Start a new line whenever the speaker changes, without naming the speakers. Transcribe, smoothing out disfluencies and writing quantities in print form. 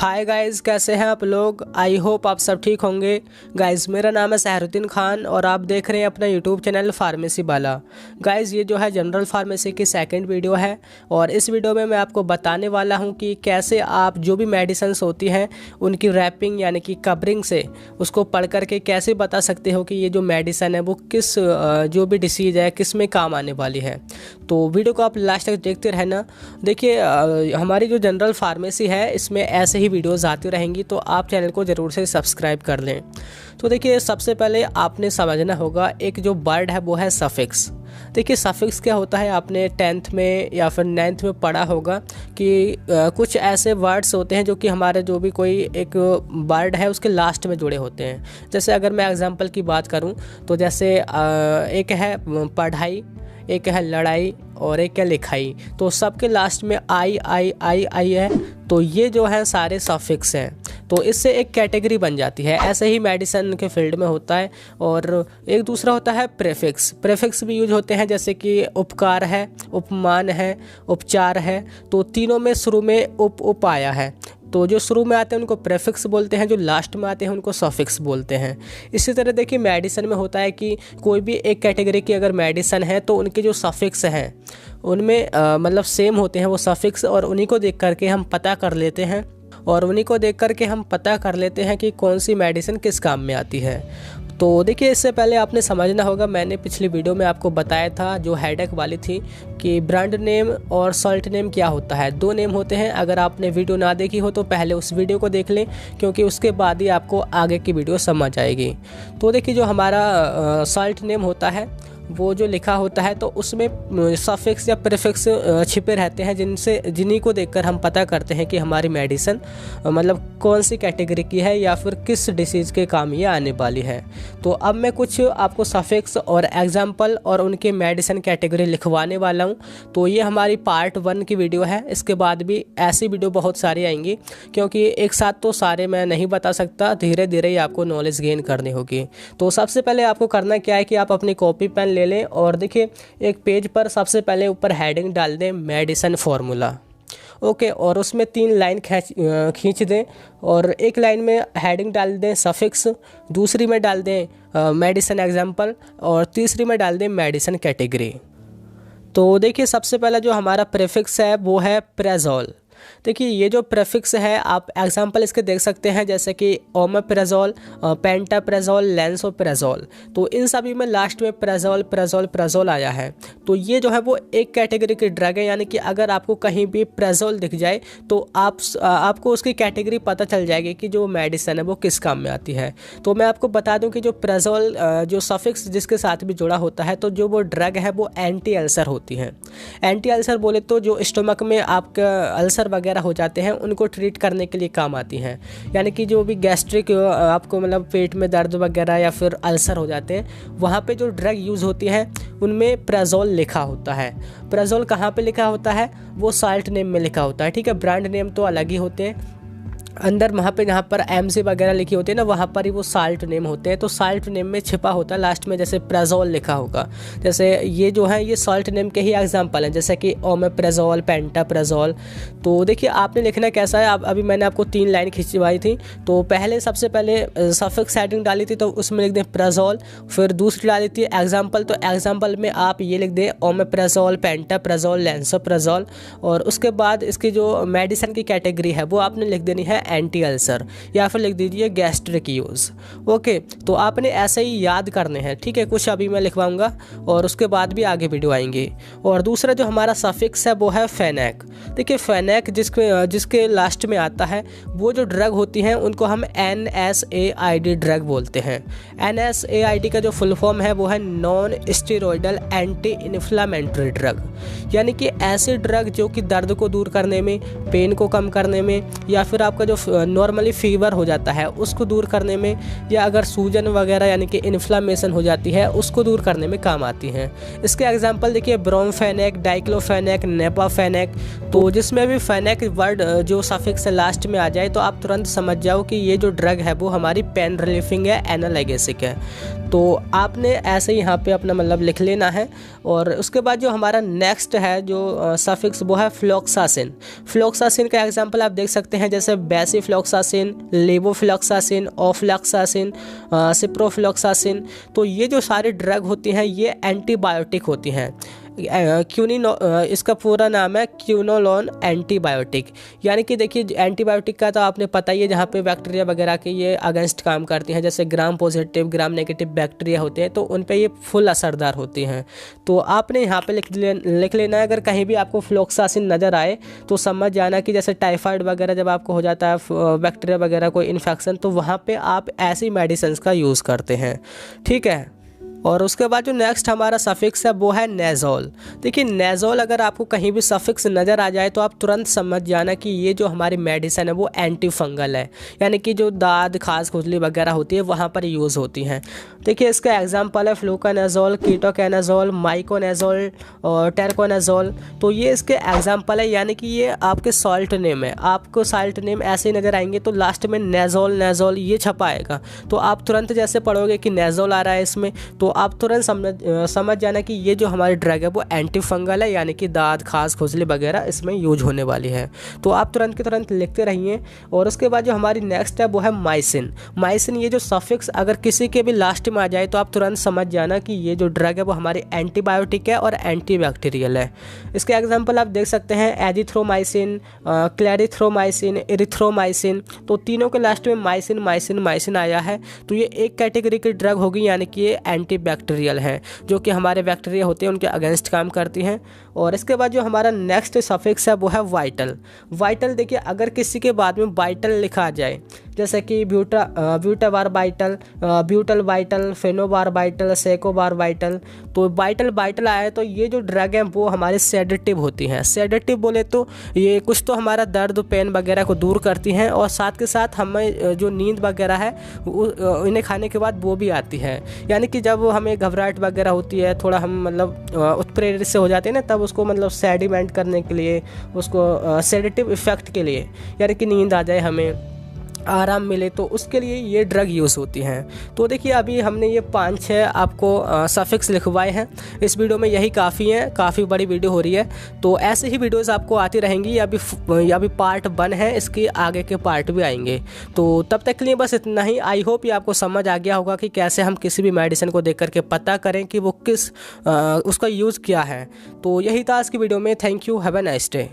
हाय guys, कैसे हैं आप लोग। आई होप आप सब ठीक होंगे। गाइज़, मेरा नाम है सहरुद्दीन खान और आप देख रहे हैं अपना यूट्यूब चैनल फार्मेसी वाला। गाइज़, ये जो है जनरल फार्मेसी की सेकंड वीडियो है और इस वीडियो में मैं आपको बताने वाला हूं कि कैसे आप जो भी मेडिसिन्स होती हैं उनकी रैपिंग यानी कि कवरिंग से उसको पढ़ करके कैसे बता सकते हो कि ये जो मेडिसिन है वो किस जो भी डिसीज़ है किस में काम आने वाली है। तो वीडियो को आप लास्ट तक देखते रहना। देखिए, हमारी जो जनरल फार्मेसी है इसमें ऐसे ही वीडियोस आती रहेंगी, तो आप चैनल को ज़रूर से सब्सक्राइब कर लें। तो देखिए, सबसे पहले आपने समझना होगा एक जो वर्ड है वो है सफिक्स। देखिए, सफिक्स क्या होता है, आपने 10th में या फिर 9th में पढ़ा होगा कि कुछ ऐसे वर्ड्स होते हैं जो कि हमारे जो भी कोई एक वर्ड है उसके लास्ट में जुड़े होते हैं। जैसे अगर मैं एग्जांपल की बात करूं तो जैसे एक है पढ़ाई, एक है लड़ाई और एक है लिखाई, तो सबके लास्ट में आई आई आई आई है। तो ये जो है सारे सफिक्स हैं, तो इससे एक कैटेगरी बन जाती है। ऐसे ही मेडिसिन के फील्ड में होता है। और एक दूसरा होता है प्रेफिक्स। प्रेफिक्स भी यूज होते हैं, जैसे कि उपकार है, उपमान है, उपचार है। तो तीनों में शुरू में उप आया है, तो जो शुरू में आते हैं उनको प्रेफिक्स बोलते हैं, जो लास्ट में आते हैं उनको सफिक्स बोलते हैं। इसी तरह देखिए, मेडिसिन में होता है कि कोई भी एक कैटेगरी की अगर मेडिसिन है तो उनके जो सफिक्स हैं उनमें मतलब सेम होते हैं वो सफिक्स, और उन्हीं को देख करके हम पता कर लेते हैं कि कौन सी मेडिसिन किस काम में आती है। तो देखिए, इससे पहले आपने समझना होगा, मैंने पिछली वीडियो में आपको बताया था जो हेडेक वाली थी कि ब्रांड नेम और सॉल्ट नेम क्या होता है। 2 नेम होते हैं। अगर आपने वीडियो ना देखी हो तो पहले उस वीडियो को देख लें, क्योंकि उसके बाद ही आपको आगे की वीडियो समझ आएगी। तो देखिए, जो हमारा सॉल्ट नेम होता है वो जो लिखा होता है तो उसमें सफिक्स या प्रीफिक्स छिपे रहते हैं, जिन्हीं को देखकर हम पता करते हैं कि हमारी मेडिसिन मतलब कौन सी कैटेगरी की है या फिर किस डिसीज़ के काम ये आने वाली है। तो अब मैं कुछ आपको सफिक्स और एग्जाम्पल और उनके मेडिसिन कैटेगरी लिखवाने वाला हूँ। तो ये हमारी पार्ट 1 की वीडियो है। इसके बाद भी ऐसी वीडियो बहुत सारी आएंगी, क्योंकि एक साथ तो सारे मैं नहीं बता सकता, धीरे धीरे ही आपको नॉलेज गेन करनी होगी। तो सबसे पहले आपको करना क्या है कि आप अपनी कॉपी पेन ले लें और देखिए, एक पेज पर सबसे पहले ऊपर हेडिंग डाल दें मेडिसिन फार्मूला। ओके, और उसमें 3 लाइन खींच दें और एक लाइन में हेडिंग डाल दें सफिक्स, दूसरी में डाल दें मेडिसिन एग्जाम्पल और तीसरी में डाल दें मेडिसिन कैटेगरी। तो देखिए, सबसे पहला जो हमारा प्रीफिक्स है वो है प्रेजोल। देखिए, ये जो प्रीफिक्स है आप एग्जांपल इसके देख सकते हैं, जैसे कि ओमेप्राजोल, पेंटाप्राजोल, लैंसोप्राजोल। तो इन सभी में लास्ट में प्रेजोल आया है। तो ये जो है वो एक कैटेगरी की ड्रग है, यानी कि अगर आपको कहीं भी प्रेजोल दिख जाए तो आपको उसकी कैटेगरी पता चल जाएगी कि जो मेडिसिन है वो किस काम में आती है। तो मैं आपको बता दूं कि जो प्रेजोल जो सफिक्स जिसके साथ भी जुड़ा होता है, तो जो वो ड्रग है वो एंटी अल्सर होती है। एंटी अल्सर बोले तो जो स्टमक में आपका अल्सर वगैरह हो जाते हैं उनको ट्रीट करने के लिए काम आती हैं। यानी कि जो भी गैस्ट्रिक आपको मतलब पेट में दर्द वगैरह या फिर अल्सर हो जाते हैं, वहाँ पे जो ड्रग यूज़ होती है उनमें प्रेजोल लिखा होता है। प्रेजोल कहाँ पे लिखा होता है, वो साल्ट नेम में लिखा होता है। ठीक है, ब्रांड नेम तो अलग ही होते हैं, अंदर वहाँ पे जहाँ पर MC वगैरह लिखी होती है ना, वहाँ पर ही वो साल्ट नेम होते हैं। तो साल्ट नेम में छिपा होता है लास्ट में, जैसे प्रेजोल लिखा होगा। जैसे ये जो है ये साल्ट नेम के ही एग्जांपल हैं, जैसे कि ओमेप्राजोल, पेंटाप्राजोल। तो देखिए, आपने लिखना कैसा है। अभी मैंने आपको 3 लाइन खिंचवाई थी। तो पहले सबसे पहले सफिक्स हेडिंग डाली थी, तो उसमें लिख दें प्रेजोल। फिर दूसरी डाली थी एग्जाम्पल, तो एग्जाम्पल में आप ये लिख दें ओमेप्राजोल, पेंटाप्राजोल, लैंसोप्राजोल। और उसके बाद इसकी जो मेडिसिन की कैटेगरी है वो आपने लिख देनी है एंटी अल्सर, या फिर लिख दीजिए गैस्ट्रिक यूज। ओके, तो आपने ऐसे ही याद करने हैं। ठीक है, कुछ अभी मैं लिखवाऊंगा और उसके बाद भी आगे वीडियो आएंगे। और दूसरा जो हमारा सफिक्स है वो है फेनेक। देखिए, फेनेक जिसके लास्ट में आता है, वो जो ड्रग होती हैं उनको हम NSAID ड्रग बोलते हैं। NSAID का जो फुल फॉर्म है वो है non steroidal anti inflammatory drug, यानी कि ऐसे ड्रग जो कि दर्द को दूर करने में, पेन को कम करने में, या फिर आपका जो नॉर्मली फीवर हो जाता है उसको दूर करने में, या अगर सूजन वगैरह यानी कि इन्फ्लामेशन हो जाती है उसको दूर करने में काम आती हैं। इसके एग्जांपल देखिए, ब्रोमफेनेक, डाइक्लोफेनेक, नेपाफेनेक। तो जिसमें भी फेनेक वर्ड जो सफिक्स लास्ट में आ जाए तो आप तुरंत समझ जाओ कि ये जो ड्रग है वो हमारी पेन रिलीफिंग है, एनाल्जेसिक है। तो आपने ऐसे यहाँ पे अपना मतलब लिख लेना है। और उसके बाद जो हमारा नेक्स्ट है जो सफिक्स वो है फ्लोक्सासिन। फ्लोक्सासिन का एग्जांपल आप देख सकते हैं, जैसे पैसिफ्लॉक्सासिन, लेवोफ्लॉक्सासिन, ऑफ्लॉक्सासिन, सिप्रोफ्लॉक्सासिन। तो ये जो सारे ड्रग होती हैं ये एंटीबायोटिक होती हैं। इसका पूरा नाम है क्विनोलोन एंटीबायोटिक। यानी कि देखिए एंटीबायोटिक का तो आपने पता ही है, जहाँ पे बैक्टीरिया वगैरह के ये अगेंस्ट काम करती हैं, जैसे gram positive gram negative bacteria होते हैं तो उन पे ये फुल असरदार होती हैं। तो आपने यहाँ पे लिख लेना है, अगर कहीं भी आपको फ्लोक्सासिन नज़र आए तो समझ जाना कि जैसे टाइफाइड वगैरह जब आपको हो जाता है बैक्टीरिया वगैरह कोई इन्फेक्शन, तो वहाँ पे आप ऐसी मेडिसिन का यूज़ करते हैं। ठीक है। और उसके बाद जो नेक्स्ट हमारा सफिक्स है वो है नेज़ोल। देखिए नेज़ोल अगर आपको कहीं भी सफिक्स नज़र आ जाए तो आप तुरंत समझ जाना कि ये जो हमारी मेडिसिन है वो एंटी फंगल है, यानी कि जो दाद खांस खुजली वगैरह होती है वहाँ पर यूज़ होती हैं। देखिए इसका एग्जांपल है फ्लूकानेज़ोल, कीटोकैनाज़ोल, माइकोनेज़ोल और टेरकोनेज़ोल। तो ये इसके एग्जांपल है, यानी कि ये आपके सॉल्ट नेम है। आपको सॉल्ट नेम ऐसे नज़र आएंगे तो लास्ट में नेज़ोल ये छपा आएगा, तो आप तुरंत जैसे पढ़ोगे कि नेज़ोल आ रहा है इसमें, तो आप तुरंत समझ जाना कि ये जो हमारी ड्रग है वो एंटी फंगल है, यानी कि दाद खांस खुजली वगैरह इसमें यूज होने वाली है। तो आप तुरंत के तुरंत लिखते रहिए। और उसके बाद जो हमारी नेक्स्ट है वो है माइसिन। माइसिन ये जो सफिक्स अगर किसी के भी लास्ट में आ जाए तो आप तुरंत समझ जाना कि ये जो ड्रग है वो हमारी एंटीबायोटिक है और एंटीबैक्टीरियल है। इसके एग्जाम्पल आप देख सकते हैं एजिथ्रोमाइसिन, क्लैरिथ्रोमाइसिन, एरिथ्रोमाइसिन। तो तीनों के लास्ट में माइसिन माइसिन माइसिन आया है, तो ये एक कैटेगरी की ड्रग होगी, यानी कि ये एंटीबैक्टीरियल है, जो कि हमारे बैक्टीरिया होते हैं उनके अगेंस्ट काम करती हैं। और इसके बाद जो हमारा नेक्स्ट सफिक्स है वो है वाइटल। वाइटल देखिए अगर किसी के बाद में वाइटल लिखा जाए, जैसे कि ब्यूटाबार vital, butyl vital, फेनोबार vital, सेकोबार vital, तो वाइटल आया तो ये जो ड्रग है वो हमारे सेडेटिव होती हैं। सेडेटिव बोले तो ये कुछ तो हमारा दर्द पेन वगैरह को दूर करती हैं, और साथ के साथ हमें जो नींद वगैरह है इन्हें खाने के बाद वो भी आती है। यानी कि जब हमें घबराहट वगैरह होती है, थोड़ा हम मतलब उत्प्रेरित से हो जाते हैं ना, तब उसको मतलब सेडिमेंट करने के लिए, उसको सेडेटिव इफेक्ट के लिए, यानी कि नींद आ जाए, हमें आराम मिले, तो उसके लिए ये ड्रग यूज़ होती हैं। तो देखिए अभी हमने ये 5-6 आपको सफिक्स लिखवाए हैं। इस वीडियो में यही काफ़ी है, काफ़ी बड़ी वीडियो हो रही है। तो ऐसे ही वीडियोस आपको आती रहेंगी। अभी पार्ट 1 है, इसके आगे के पार्ट भी आएंगे। तो तब तक के लिए बस इतना ही। आई होप ये आपको समझ आ गया होगा कि कैसे हम किसी भी मेडिसिन को देख करके पता करें कि वो उसका यूज़ क्या है। तो यही था आज की वीडियो में। Thank you, have a nice day.